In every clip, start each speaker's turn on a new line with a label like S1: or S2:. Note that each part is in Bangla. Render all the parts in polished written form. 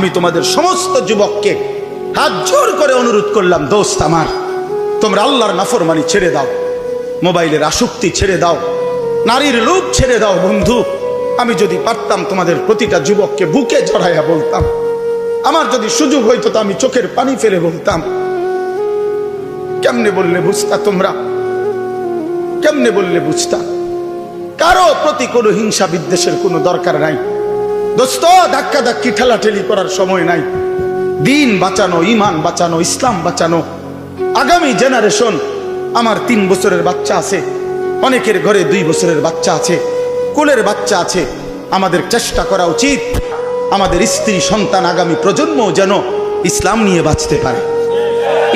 S1: আমি তোমাদের সমস্ত যুবককে হাত জোর করে অনুরোধ করলাম, দোস্ত আমার, তোমরা আল্লাহর নাফরমানি ছেড়ে দাও, মোবাইলের আসক্তি ছেড়ে দাও, নারীর লোভ ছেড়ে দাও। বন্ধু, আমি যদি পারতাম তোমাদের প্রতিটা যুবককে বুকে জড়াইয়া বলতাম, আমার যদি সুযোগ হইতো তো আমি চোখের পানি ফেলে বলতাম। কেমনে বললে বুঝতা তোমরা? কেমনে বললে বুঝতা? কারো প্রতি কোনো হিংসা বিদ্বেষের কোনো দরকার নাই দোস্ত। ধাক্কা ধাক্কি ঠেলাঠেলি করার সময় নাই। দিন বাঁচানো, ইমান বাঁচানো, ইসলাম বাঁচানো, আগামী জেনারেশন। আমার 3 বছরের বাচ্চা আছে, অনেকের ঘরে 2 বছরের বাচ্চা আছে, কোলের বাচ্চা আছে। আমাদের চেষ্টা করা উচিত আমাদের স্ত্রী সন্তান আগামী প্রজন্ম যেন ইসলাম নিয়ে বাঁচতে পারে,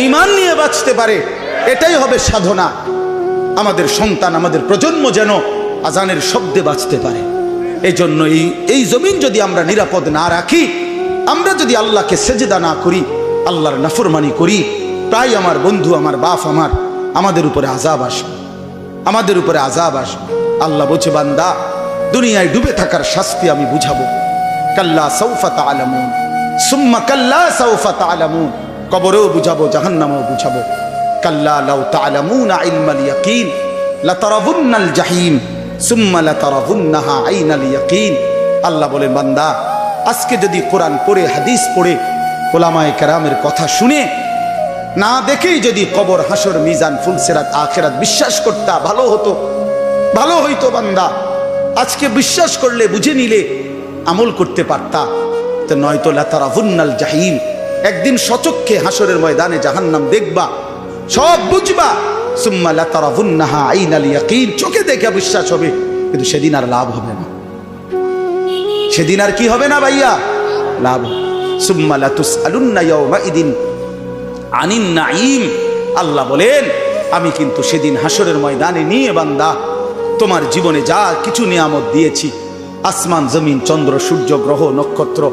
S1: ইমান নিয়ে বাঁচতে পারে। এটাই হবে সাধনা। আমাদের সন্তান, আমাদের প্রজন্ম যেন আজানের শব্দে বাঁচতে পারে। এই জন্য এই জমিন যদি আমরা নিরাপদ না রাখি, আমরা যদি আল্লাহকে সেজদা না করি, আল্লাহর নাফরমানি করি, প্রায় আমার বন্ধু, আমার বাপ, আমাদের উপরে আযাব আসবে, আমাদের উপরে আযাব আসবে। আল্লাহ বলছে, বান্দা, দুনিয়ায় ডুবে থাকার শাস্তি আমি বুঝাবো। কাল্লা সাউফা তা'লামুন সুম্মা কাল্লা সাউফা তা'লামুন। কবরেও বুঝাবো, জাহান্নামেও বুঝাবো। কাল্লা লাউ তা'লামুনা ইলমাল ইয়াকিন লাতারাবুন্নাল জাহিম সুম্মা লাতারাবুন্নাহা আইনাল ইয়াকিন। আল্লাহ বলেন, বান্দা, আজকে যদি কোরআন পড়ে, হাদিস পড়ে, উলামায়ে কেরামের কথা শুনে, না দেখেই যদি কবর, হাসর, মিজান, ফুলসিরাত, আখিরাত বিশ্বাস করতা, ভালো হতো, ভালো হইতো। বান্দা, আজকে বিশ্বাস করলে, বুঝে নিলে, আমল করতে পারতা। তো নয়তো লাতারাবুন্নাল জাহিম, একদিন সচক্ষে হাসরের ময়দানে জাহান্নাম দেখবা, সব বুঝবা। সুম্মা লাতারাবুন্নাহা আইনাল ইয়াকিন, চোখে দেখে বিশ্বাস হবে, কিন্তু সেদিন আর লাভ হবে না। সেদিন আর কি হবে না ভাইয়া? লাভ। সুম্মা লাতুসআলুন্না ইয়াওমাইদিন আনিন নাঈম। আল্লাহ বলেন, আমি কিন্তু সেদিন হাসরের ময়দানে নিয়ে বান্দা তোমার জীবনে যা কিছু নিয়ামত দিয়েছি, আসমান, জমিন, চন্দ্র, সূর্য, গ্রহ, নক্ষত্র,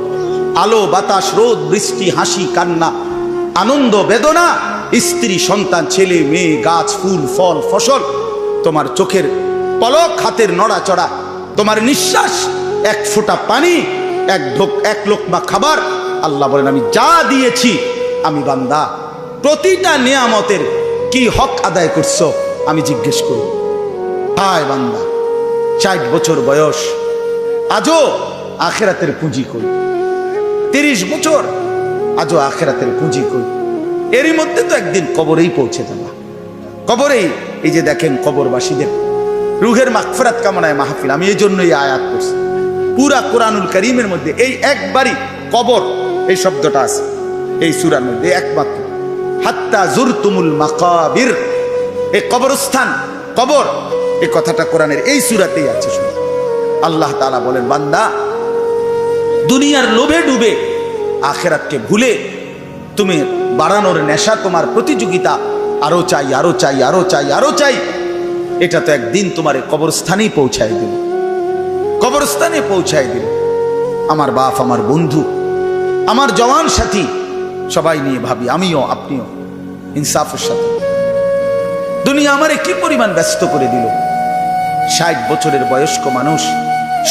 S1: আলো, বাতাস, রোদ, বৃষ্টি, হাসি, কান্না, আনন্দ, বেদনা, স্ত্রী, সন্তান, ছেলে, মেয়ে, গাছ, ফুল, ফল, ফসল, তোমার চোখের পলক, হাতের নড়াচড়া, তোমার নিঃশ্বাস, এক ফোঁটা পানি, এক লোকমা খাবার। আল্লাহ বলেন, আমি যা দিয়েছি, আমি বান্দা প্রতিটা নিয়ামতের কি হক আদায় করছো আমি জিজ্ঞেস করি। হায় বান্দা, 60 বছর বয়স, আজও আখিরাতের পুঁজি করি। 30 বছর, আজও আখিরাতের পুঁজি করি। এরই মধ্যে তো একদিন কবরেই পৌঁছে যাবা। কবরেই, এই যে দেখেন কবরবাসীদের রুহের মাগফিরাত কামনায় মাহফিল। আমি এই জন্য এই আয়াত করছি। পুরা কোরআনুল কারীমের মধ্যে এই একবারই কবর এই শব্দটা আছে এই সূরার মধ্যে একমাত্র। হাত্তা জুরতুমুল মাকাবির, এই কবরস্থান, কবর, এই কথাটা কোরআনের এই সূরাতেই আছে। আল্লাহ তাআলা বলেন, বান্দা, দুনিয়ার লোভে ডুবে আখিরাতকে ভুলে তুমি বাড়ানোর নেশা, তোমার প্রতিযোগিতা, আরো চাই, আরো চাই, আরো চাই, আরো চাই, এটা তো একদিন তোমার কবরস্থানেই পৌঁছায় দিল, কবরস্থানে পৌঁছায় দিল। আমার বাপ, আমার বন্ধু, আমার জওয়ান সাথী, সবাই নিয়ে ভাবি, আমিও, আপনিও, ইনসাফের সাথে। দুনিয়া আমারে কি পরিমাণ ব্যস্ত করে দিল। 60 বছরের বয়স্ক মানুষ,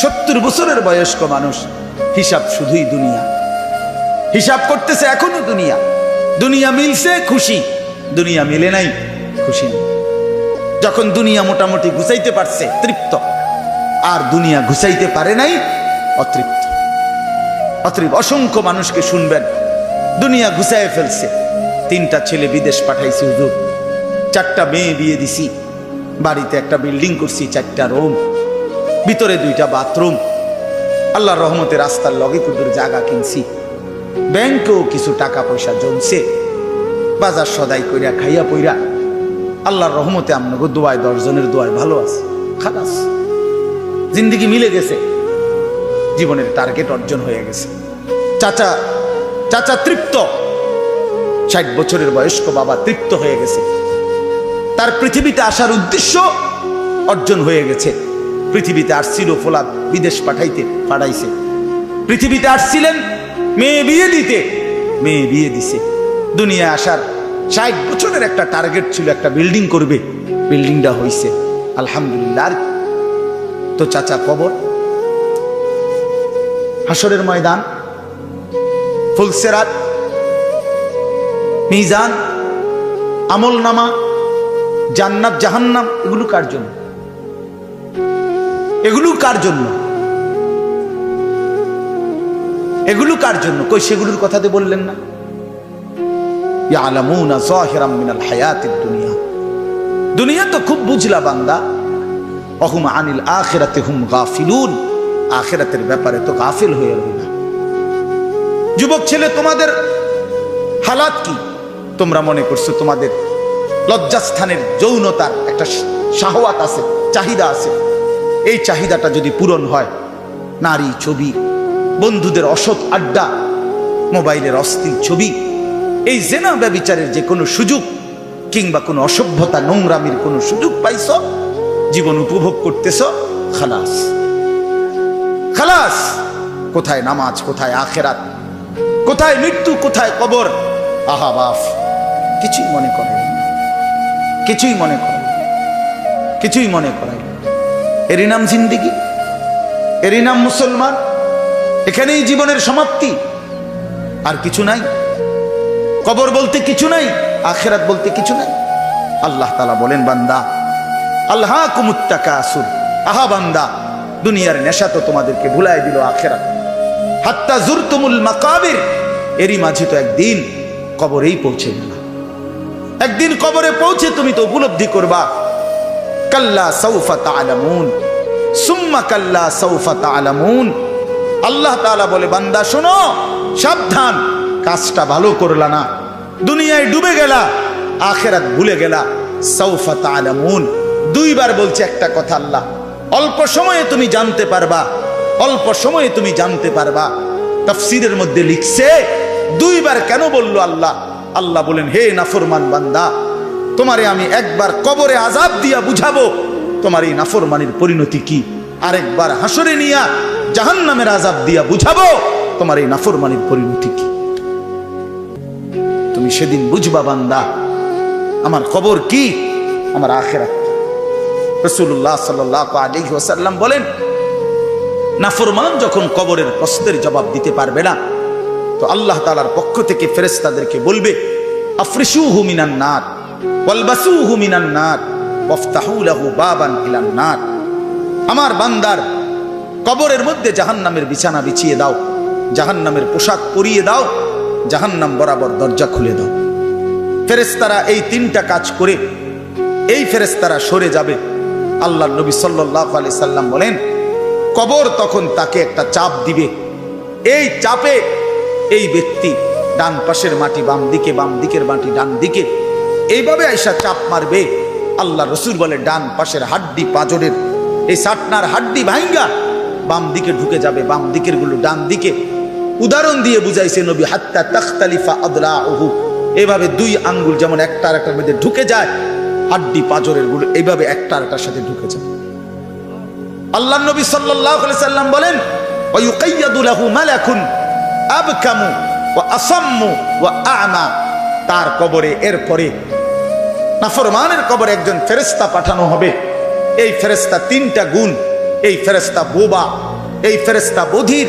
S1: 70 বছরের বয়স্ক মানুষ, হিসাব শুধুই দুনিয়া, হিসাব করতেছে এখনো দুনিয়া। দুনিয়া মিলছে খুশি, দুনিয়া মিলে নাই খুশি নেই। যখন দুনিয়া মোটামুটি ঘুষাইতে পারছে তৃপ্ত, আর দুনিয়া ঘুষাইতে পারে নাই অতৃপ্ত। অসংখ্য মানুষকে শুনবেন, দুনিয়া ঘুষাইয়ে ফেলছে। 3টা ছেলে বিদেশ পাঠাইছি হুজুর, 4টা মেয়ে বিয়ে দিছি, বাড়িতে একটা বিল্ডিং করছি, 4টা রুম, ভিতরে 2টা বাথরুম, আল্লাহর রহমতে রাস্তার লগে কুদুর জায়গা কিনছি, ব্যাংকেও কিছু টাকা পয়সা জমছে, বাজার সদাই কইরা খাইয়া পইরা আল্লাহর রহমতে আপনাকে দোয়ায়, 10 জনের দোয়ায় ভালো আছে, খালাস, জিন্দেগি মিলে গেছে, জীবনের টার্গেট অর্জন হয়ে গেছে। চাচা তৃপ্ত, 60 বছরের বয়স্ক বাবা তৃপ্ত হয়ে গেছে, তার পৃথিবীতে আসার উদ্দেশ্য অর্জন হয়ে গেছে। পৃথিবীতে আসছিল ফোলাদ বিদেশ পাঠাইছে, পৃথিবীতে আসছিলেন মেয়ে বিয়ে দিতে, মেয়ে বিয়ে দিছে। দুনিয়া আসার 60 বছরের একটা টার্গেট ছিল, একটা বিল্ডিং করবে, বিল্ডিংটা হইছে, আলহামদুলিল্লাহ। তো চাচা কবর, হাসরের ময়দান, ফুলসেরাত, মিজান, আমল নামা, জান্নাত জাহান্নাম, এগুলো কার জন্য? এগুলো কার জন্য? এগুলো কার জন্য? কই সেগুলোর কথাতে বললেন না? ইয়ালামুনা যাহিরাম মিনাল হায়াতিদ দুনিয়া, দুনিয়া তো খুব বুঝলা বান্দা, ওহুম আনিল আখিরাতি হুম গাফিলুন, আখিরাতের ব্যাপারে তো গাফিল হয়ে রইলা। যুবক ছেলে, তোমাদের হালাত কি? তোমরা মনে করছো তোমাদের লজ্জাস্থানের যৌনতার একটা শাহওয়াত আছে, চাহিদা আছে, এই চাহিদাটা যদি পূরণ হয়, নারী, ছবি, বন্ধুদের অসৎ আড্ডা, মোবাইলের অস্থির ছবি, এই জেনা ব্যভিচারের যে কোনো সুযোগ কিংবা কোনো অসভ্যতা নোংরামির কোনো সুযোগ পাইছ, জীবন উপভোগ করতেছ, খালাস খালাস। কোথায় নামাজ, কোথায় আখেরাত, কোথায় মৃত্যু, কোথায় কবর? আহা বাফ, কিছুই মনে করে না, কিছুই মনে করে, কিছুই মনে করে। এরই নাম জিন্দিগি, এরই নাম মুসলমান। এখানেই জীবনের সমাপ্তি, আর কিছু নাই। কবর বলতে কিছু নাই, আখেরাত বলতে কিছু নাই। আল্লাহ তাআলা বলেন, বান্দা আল্লাহকুমুত তাকাসুর, আহা বান্দা, দুনিয়ার নেশা তো তোমাদেরকে ভুলায় দিল আখেরাত। হাত্তা জুরতুমুল মাকাবির, এরই মাঝে তো একদিন কবরেই পৌঁছে গেল। একদিন কবরে পৌঁছে তুমি তো উপলব্ধি করবা, কাল্লা সাউফা তা'লামুন সুম্মা কাল্লা সাউফা তা'লামুন। আল্লাহ তাআলা বলে, বান্দা শোনো, সাবধান, কাজটা ভালো করলা না, দুনিয়ায় ডুবে গেলা, আখেরাত ভুলে গেলা। সাউফা তা'লামুন, দুইবার বলছে একটা কথা আল্লাহ, অল্প সময়ে তুমি জানতে পারবা, অল্প সময়ে তুমি জানতে পারবা। তাফসীরের মধ্যে লিখছে দুইবার কেন বললো আল্লাহ? আল্লাহ বলেন, হে নাফরমান বান্দা, তোমারে আমি একবার কবরে আযাব দিয়া বুঝাবো তোমার এই নাফরমানির পরিণতি কি, আরেকবার হাসরে নিয়া জাহান্নামের আযাব দিয়া বুঝাবো তোমার এই নাফরমানির পরিণতি কি। তুমি সেদিন বুঝবা বান্দা, আমার কবর কি, আমার আখিরাত। রাসূলুল্লাহ সাল্লাল্লাহু আলাইহি ওয়াসাল্লাম বলেন, নাফরমান যখন কবরের প্রশ্নের জবাব দিতে পারবে না, তো আল্লাহ তাআলার পক্ষ থেকে ফেরেশতাদেরকে বলবে, আফরিশুহু মিনান নার ওয়ালবাসুহু মিনান নার ওয়াফতাহু লাহু বাবান ইলান নার। আমার বান্দার কবরের মধ্যে জাহান্নামের বিছানা বিছিয়ে দাও, জাহান্নামের পোশাক পরিয়ে দাও, জাহান্নাম বরাবর দরজা খুলে দাও। ফেরেশতারা এই তিনটা কাজ করে এই ফেরেশতারা সরে যাবে। আল্লাহর নবী সাল্লাল্লাহু আলাইহি সাল্লাম বলেন, কবর তখন তাকে একটা চাপ দিবে, এই চাপে এই ব্যক্তি ডান পাশের মাটি বাম দিকে, বাম দিকের মাটি ডান দিকে, এইভাবে আইসা চাপ মারবে। আল্লাহ রসুল বলে, ডান পাশের হাড্ডি পাঁজরের এই সাটনার হাড্ডি ভাঙ্গা বাম দিকে ঢুকে যাবে, বাম দিকের গুলো ডান দিকে। উদাহরণ দিয়ে বুঝাইছে নবী, হাত্তা তাখতালিফা আদলাউহু, এইভাবে দুই আঙ্গুল যেমন একটা আর একটার মধ্যে ঢুকে যায়, হাড্ডি পাঁজরের গুলো এইভাবে একটা আর একটার সাথে ঢুকে যায়। আল্লাহ নবী সাল্লাল্লাহু আলাইহি সাল্লাম বলেন, ওয়া ইউকাইয়াদু লাহু মালাকুন আবকামু ওয়া আসাম্মু ওয়া আ'মা। তার কবরে এরপরে নাফরমানের কবরে একজন ফেরেশতা পাঠানো হবে। এই ফেরেশতা তিনটা গুণ, এই ফেরেশতা বোবা, এই ফেরেশতা বধির,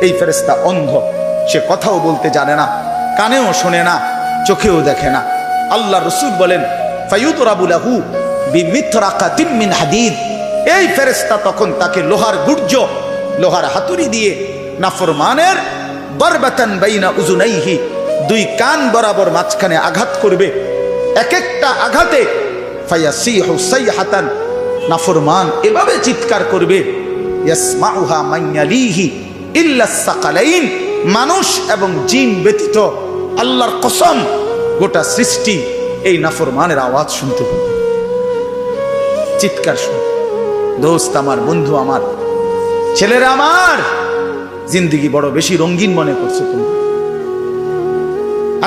S1: এই ফেরেশতা অন্ধ। সে কথাও বলতে জানে না, কানেও শোনে না, চোখেও দেখে না। আল্লাহ রাসূল বলেন, ফায়ুদরাবু লাহু বিমিথরাকাতিন মিন হাদিদ। এই ফেরেশতা তখন তাকে লোহার গুর্জ, লোহার হাতুড়ি দিয়ে নাফরমানের বারবাতান বাইনা উযুনাইহি, দুই কান বরাবর মাঝখানে আঘাত করবে। এক একটা আঘাতে ফায়াসিহু সাইহাতান, নাফরমান এভাবে চিৎকার করবে, ইয়াসমাউহা মান ইয়ালিহি ইল্লা সাকালাইন, মানুষ এবং জিন ব্যতীত আল্লাহর কসম গোটা সৃষ্টি এই নাফরমানের আওয়াজ শুনতে পাবে, চিৎকার শুনতে। দোস্ত আমার, বন্ধু আমার, ছেলেরা আমার, জিন্দিগি বড় বেশি রঙিন মনে করছো তুমি।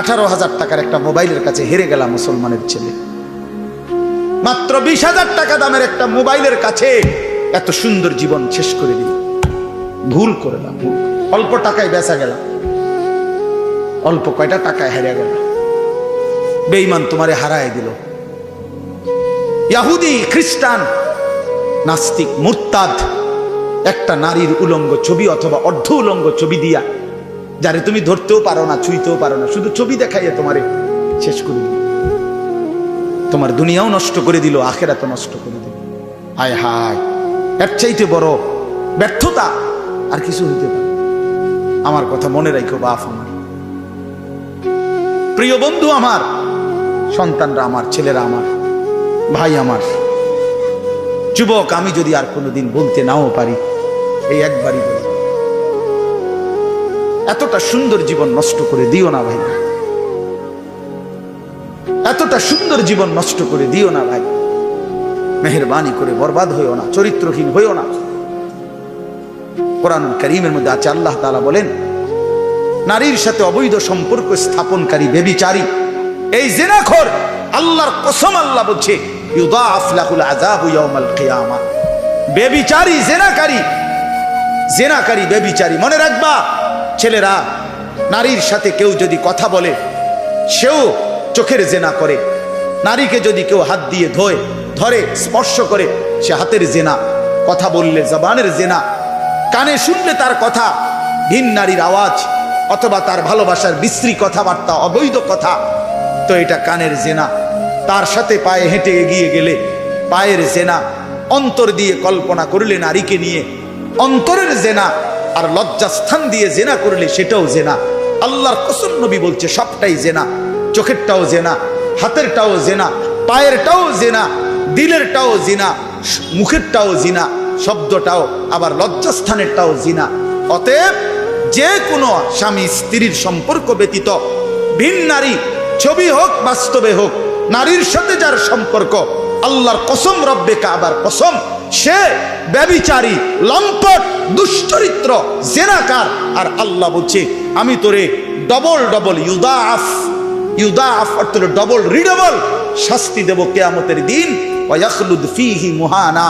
S1: 18,000 টাকার একটা মোবাইলের কাছে হেরে গেলাম মুসলমানের ছেলে। মাত্র 20,000 টাকা দামের একটা মোবাইলের কাছে এত সুন্দর জীবন শেষ করে দিল। ভুল করলাম, অল্প টাকায় বেচা গেলাম, অল্প কয়টা টাকায় হেরে গেল। বেঈমান তোমারে হারায় দিল। ইহুদি, খ্রিস্টান, নাস্তিক, মুরতাদ একটা নারীর উলঙ্গ ছবি অথবা অর্ধ উলঙ্গ ছবি দিয়া যারে তুমি ধরতেও পারো না, ছুঁইতেও পারো না, শুধু ছবি দেখাইয়ে তোমারে শেষ করে দিল। তোমার দুনিয়াও নষ্ট করে দিল, আখেরাতও নষ্ট করে দিল। হায় হায়, এর চাইতে বড় ব্যর্থতা আর কিছু হইতে পারে? আমার কথা মনে রাখো বাপ আমার, প্রিয় বন্ধু আমার, সন্তানরা আমার, ছেলেরা আমার, ভাই আমার, যুবক, আমি যদি আর কোনোদিন বলতে নাও পারি, এই একবারই বলি, এতটা সুন্দর জীবন নষ্ট করে দিও না ভাই, এতটা সুন্দর জীবন নষ্ট করে দিও না ভাই, মেহেরবানি করে বরবাদ হইও না, চরিত্রহীন হইও না। কোরআনুল কারীমের মধ্যে আছে, আল্লাহ তাআলা বলেন, নারীর সাথে অবৈধ সম্পর্ক স্থাপনকারী ব্যভিচারী, এই জিনাখোর, আল্লাহর কসম আল্লাহ বলছে, ইউদাআফ লাহুল আযাবু ইয়াউমাল কিয়ামা। ব্যভিচারী, জেনাকারী, ব্যভিচারী। মনে রাখবা ছেলেরা, নারীর সাথে কেউ যদি কথা বলে, সেও চোখের জেনা করে। নারীকে যদি কেউ হাত দিয়ে ধরে, স্পর্শ করে, সে হাতের জেনা। কথা বললে জবানের জেনা, কানে শুনলে তার কথা ভিন নারীর আওয়াজ, অথবা তার ভালোবাসার বিশ্রী কথাবার্তা, অবৈধ কথা, তো এটা কানের জেনা। তার সাথে পায়ে হেঁটে এগিয়ে গেলে পায়ের জেনা। অন্তর দিয়ে কল্পনা করলে নারীকে নিয়ে, অন্তরের জেনা। আর লজ্জাস্থান দিয়ে জেনা করলে সেটাও জেনা। আল্লাহর কসম, নবী বলছে সবটাই জেনা। চোখেরটাও জেনা, হাতেরটাও জেনা, পায়েরটাও জেনা, দিলেরটাও জিনা, মুখেরটাও জিনা, শব্দটাও, আবার লজ্জাস্থানেরটাও জিনা। অতএব যে কোনো স্বামী স্ত্রীর সম্পর্ক ব্যতীত ভিন নারী, ছবি হোক বাস্তবে হোক, নারীর সাথে যার সম্পর্ক, আল্লাহর কসম, রব্বে কাবার কসম, সে ব্যভিচারী, লম্পট, দুশ্চরিত্র, জেনাকার। আর আল্লাহ বলছে, আমি তোরে ডবল ইউদাআফ অর্থ ডবল রিডবল শাস্তি দেব কিয়ামতের দিন। ওয়া ইয়াখলুদ ফীহি মুহানা,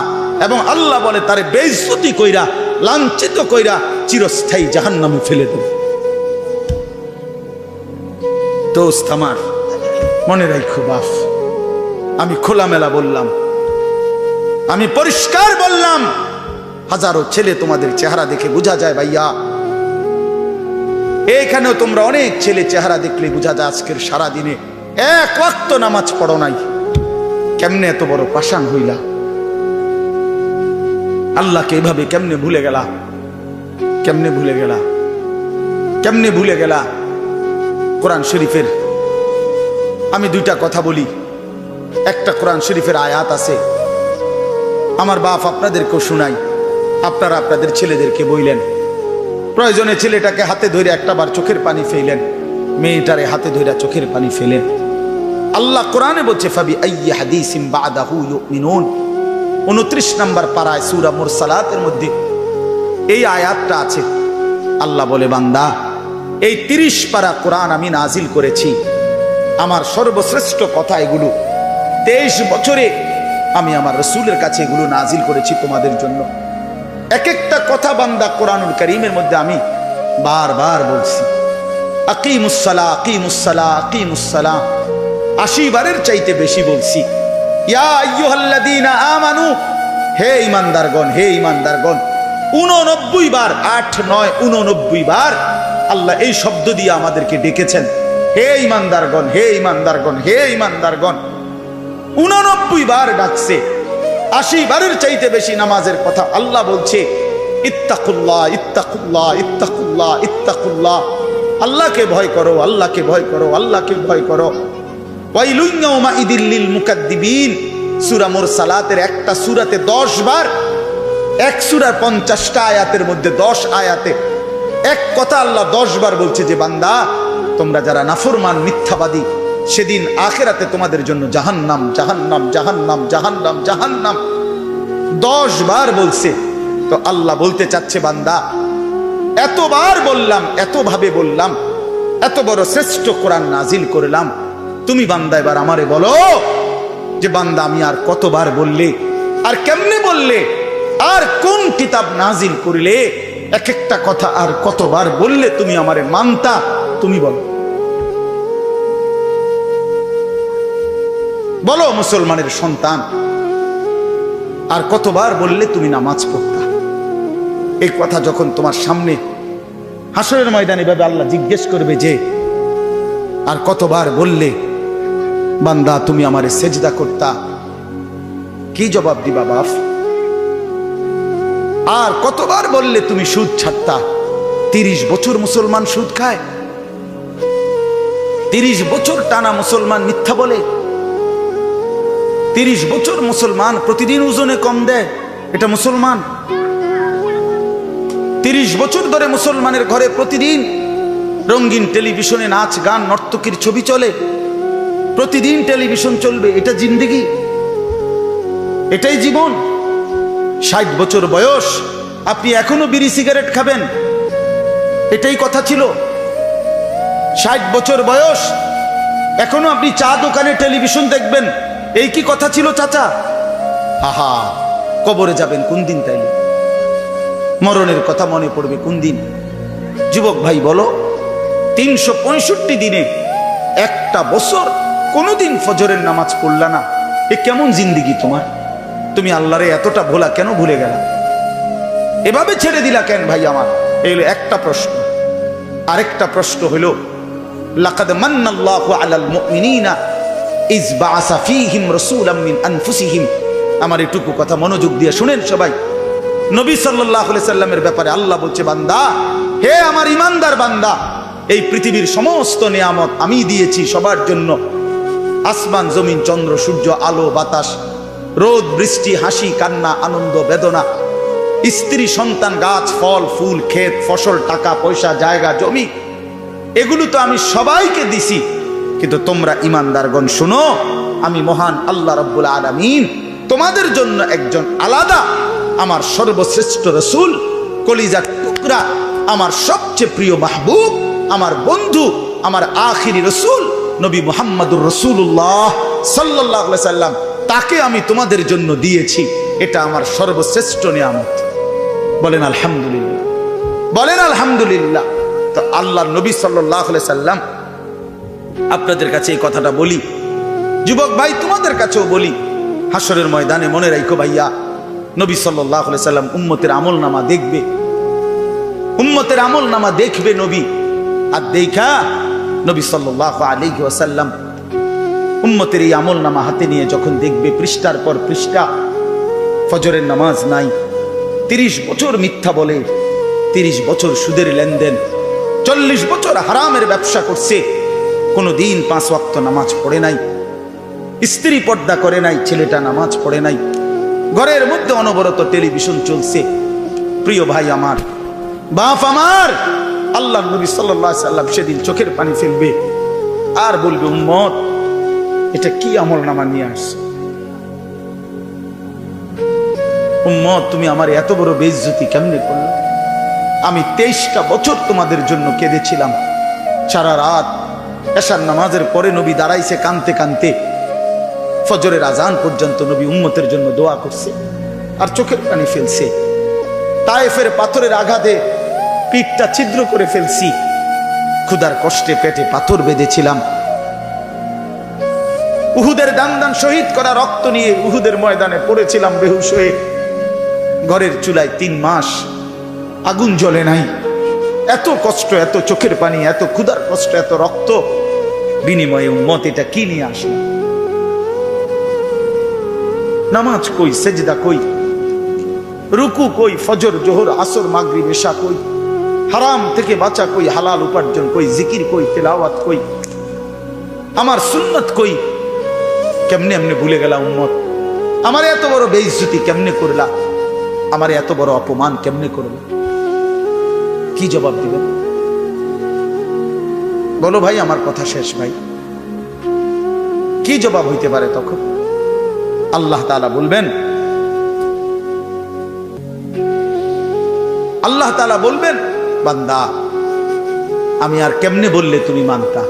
S1: এবং আল্লাহ বলে তারে বেইজ্জতি কইরা, লাঞ্ছিত কইরা চিরস্থায়ী জাহান্নামে ফেলে দেব। দোস্ত আমার, মনে রাখো বাপ, আমি খোলামেলা বললাম, আমি পরিষ্কার বললাম। হাজারো ছেলে তোমাদের চেহারা দেখে বোঝা যায় ভাইয়া, এইখানেও তোমরা অনেক ছেলে চেহারা দেখলে বোঝা যায় আজকের সারা দিনে এক ওয়াক্ত নামাজ পড়ো নাই। কেমনে এত বড় পাষাণ হইলা? আল্লাহকে এভাবে কেমনে ভুলে গেলা? কেমনে ভুলে গেলা? কেমনে ভুলে গেলা? কোরআন শরীফের আমি দুইটা কথা বলি। একটা কোরআন শরীফের আয়াত আছে, আমার বাপ আপনাদেরকেও শুনাই, আপনারা আপনাদের ছেলেদেরকে বইলেন। প্রয়োজনে ছেলেটাকে হাতে ধরে একটাবার চোখের পানি ফেলেন, মেয়েটারে হাতে ধরে চোখের পানি ফেলেন। আল্লাহ কোরআনে বলছে, ফাবি আইয়ি হাদিসিম বাদাহু ইউমিনুন। 29 নম্বর পারায় সূরা মুরসালাতের মধ্যে এই আয়াতটা আছে। আল্লাহ বলে, বান্দা, এই 30 পারা কোরআন আমি নাজিল করেছি, আমার সর্বশ্রেষ্ঠ কথা এগুলো। 23 বছরে আমি আমার রাসূলের কাছে এগুলো নাজিল করেছি তোমাদের জন্য। এক একটা কথা বান্দা কোরআনুল কারীমের মধ্যে আমি বারবার বলছি, আকিমুস সালাহ, আকিমুস সালাহ, আকিমুস সালাহ। 80 বারের চাইতে বেশি বলছি। ইয়া আইয়ুহাল্লাযীনা আমানু, হে ঈমানদারগণ, হে ঈমানদারগণ। 89 বার, 8, 9, 89 বার আল্লাহ এই শব্দ দিয়ে আমাদেরকে ডেকেছেন, হে ঈমানদারগণ, হে ঈমানদারগণ, হে ঈমানদারগণ। 89 বার ডাকছে। 80 বারের চাইতে বেশি নামাজের কথা আল্লাহ বলছে, ইত্তাকুল্লাহ, ইত্তাকুল্লাহ, ইত্তাকুল্লাহ, ইত্তাকুল্লাহ। আল্লাহকে ভয় করো, আল্লাহকে ভয় করো, আল্লাহকে ভয় করো। ওয়াইলুন ইয়াউমাইদিল লিল মুকাদ্দিবিন। সূরা মুরসালাতের একটা সূরাতে 10 বার, এক সূরার 50টা আয়াতের মধ্যে 10 আয়াতে এক কথা আল্লাহ 10 বার বলছে যে, বান্দা, তোমরা যারা নাফরমান, মিথ্যাবাদী, সেদিন আখিরাতে তোমাদের জন্য জাহান্নাম, জাহান্নাম, জাহান্নাম, জাহান্নাম, জাহান্নাম 10 বার বলছে। তো আল্লাহ বলতে চাচ্ছে, বান্দা, এতবার বললাম, এতভাবে বললাম, এত বড় শ্রেষ্ঠ কোরআন নাজিল করলাম, তুমি বান্দা এবার আমারে বলো যে, বান্দা, আমি আর কতবার বললে, আর কেমনে বললে, আর কোন কিতাব নাজিল করিলে এক একটা কথা আর কতবার বললে তুমি আমারে মানতা? তুমি বলো, বলো মুসলমানের সন্তান, আর কতবার বললে তুমি নামাজ পড়তা? এই কথা যখন তোমার সামনে হাসরের ময়দানে ভাবে আল্লাহ জিজ্ঞেস করবে যে আর কতবার বললে বান্দা তুমি আমারে সেজদা করতা, কি জবাব দিবা বাপ? আর কতবার বললে তুমি সুদ ছাড়তা? 30 বছর মুসলমান সুদ খায়, 30 বছর টানা মুসলমান মিথ্যা বলে, 30 বছর মুসলমান প্রতিদিন ওজনে কম দেয়, এটা মুসলমান? 30 বছর ধরে মুসলমানের ঘরে প্রতিদিন রঙিন টেলিভিশনে নাচ গান নর্তকীর ছবি চলে, প্রতিদিন টেলিভিশন চলবে, এটা জিন্দেগি? এটাই জীবন? 60 বছর বয়স আপনি এখনো বিড়ি সিগারেট খাবেন, এটাই কথা ছিল? 60 বছর বয়স এখনো আপনি চা দোকানে টেলিভিশন দেখবেন, এই কি কথা ছিল চাচা? আহা, কবরে যাবেন কোন দিন? তাইলে মরণের কথা মনে পড়বে কোন দিন? যুবক ভাই বলো, 365 দিনে একটা বছর কোনোদিন ফজরের নামাজ পড়লা না, এ কেমন জিন্দিগি তোমার? তুমি আল্লাহরে এতটা ভোলা কেন ভুলে গেলা? এভাবে ছেড়ে দিলা কেন ভাই আমার? এই হলো একটা প্রশ্ন। আরেকটা প্রশ্ন হলো, লাকাদ মান্নাল্লাহু আলাল মুমিনিনা ইজ বাআসা ফীহিম রাসূলাম মিন আনফুসিহিম। আমার এটুকু কথা মনোযোগ দিয়ে শুনেন সবাই। নবী সাল্লাল্লাহু আলাইহি সাল্লামের ব্যাপারে আল্লাহ বলছে, বান্দা, হে আমার ইমানদার বান্দা, এই পৃথিবীর সমস্ত নিয়ামত আমি দিয়েছি সবার জন্য। আসমান জমিন চন্দ্র সূর্য আলো বাতাস রোদ বৃষ্টি হাসি কান্না আনন্দ বেদনা স্ত্রী সন্তান গাছ ফল ফুল ক্ষেত ফসল টাকা পয়সা জায়গা জমি, এগুলো তো আমি সবাইকে দিছি। কিন্তু তোমরা ইমানদারগণ শোনো, আমি মহান আল্লাহ রাব্বুল আলামিন তোমাদের জন্য একজন আলাদা আমার সর্বশ্রেষ্ঠ রাসূল, কলিজার টুকরা, আমার সবচেয়ে প্রিয় মাহবুব, আমার বন্ধু, আমার আখিরি রাসূল নবী মুহাম্মদুর রাসূলুল্লাহ সাল্লাল্লাহু আলাইহি সাল্লাম, তাকে আমি তোমাদের জন্য দিয়েছি। এটা আমার সর্বশ্রেষ্ঠ নিয়ামত। বলেন আলহামদুলিল্লাহ, বলেন আলহামদুলিল্লাহ। তো আল্লাহর নবী সাল্লাল্লাহু আলাইহি সাল্লাম, আপনাদের কাছে এই কথাটা বলি, যুবক ভাই তোমাদের কাছেও বলি, হাসরের ময়দানে মনে রাখো ভাইয়া, নবী সাল্লাল্লাহু আলাইহি সাল্লাম উম্মতের আমলনামা দেখবে, উম্মতের আমলনামা দেখবে নবী। আর দেখা নবী সাল্লাল্লাহু আলাইহি ওয়াসাল্লাম উম্মতের এই আমলনামা হাতে নিয়ে যখন দেখবে, পৃষ্ঠার পর পৃষ্ঠা, ফজরের নামাজ নাই, 30 বছর মিথ্যা বলে, 30 বছর সুদের লেনদেন, 40 বছর হারামের ব্যবসা করছে, কোনোদিন 5 ওয়াক্ত নামাজ পড়ে নাই, স্ত্রী পর্দা করে নাই, ছেলেটা নামাজ পড়ে নাই, ঘরের মধ্যে অনবরত টেলিভিশন চলছে। প্রিয় ভাই আমার, বাপ আমার, আল্লাহ নবী সাল্লাল্লাহু আলাইহি সাল্লাম সেদিন চোখের পানি ফেলবে আর বলবে, উম্মত এটা কি আমলনামা নিয়ে আসছে? উম্মত তুমি আমার এত বড় বেইজ্জতি কেমনে করলে? আমি 23টা বছর তোমাদের জন্য কেঁদেছিলাম, সারা রাত এশার নামাজের পরে নবী দাঁড়াইছে কানতে কানতে, ফজরের আজান পর্যন্ত নবী উম্মতের জন্য দোয়া করছে আর চোখের পানি ফেলছে। তায়েফের পাথরের আঘাতে পিঠটা ছিদ্র করে ফেলছি, ক্ষুধার কষ্টে পেটে পাথর বেঁধেছিলাম, উহুদের দান দান শহীদ করা রক্ত নিয়ে উহুদের ময়দানে পড়েছিলাম বেহুশ হয়ে, ঘরের চুলায় 3 মাস আগুন জ্বলে নাই। এত কষ্ট, এত চোখের পানি, এত ক্ষুধার কষ্ট, এত রক্ত, বিনিময়ে উম্মত এটা কি নিয়ে আসলো? নামাজ কই, সেজদা কই, রুকু কই, ফজর জোহর আসর মাগরিব এশা কই, হারাম থেকে বাঁচা কই, হালাল উপার্জন কই, জিকির কই, তেলাওয়াত কই, আমার সুন্নত কই? কেমনে এমনি ভুলে গেলা উম্মত? আমার এত বড় বেইজ্জতি কেমনে করলা? আমার এত বড় অপমান কেমনে করলা? কি জবাব দিবেন বলো ভাই? আমার কথা শেষ ভাই, কি জবাব হইতে পারে তখন? আল্লাহ তাআলা বলবেন, আল্লাহ তাআলা বলবেন, বান্দা আমি আর কেমনে বললে তুমি মানতা?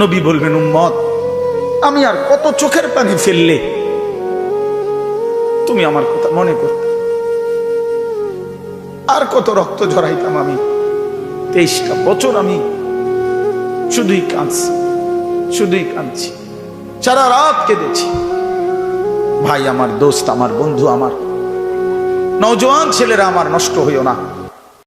S1: নবী বলবেন, উম্মত আমি আর কত চোখের পানি ফেললে তুমি আমার কথা মনে করতে? আর কত রক্ত ঝরাইতাম আমি? 23টা বছর আমি শুধুই কাঁদছি, শুধুই কাঁদছি, সারা রাত কেঁদেছি। ভাই আমার, দোস্ত আমার, বন্ধু আমার, নওজোয়ান ছেলেরা আমার, নষ্ট হইও না।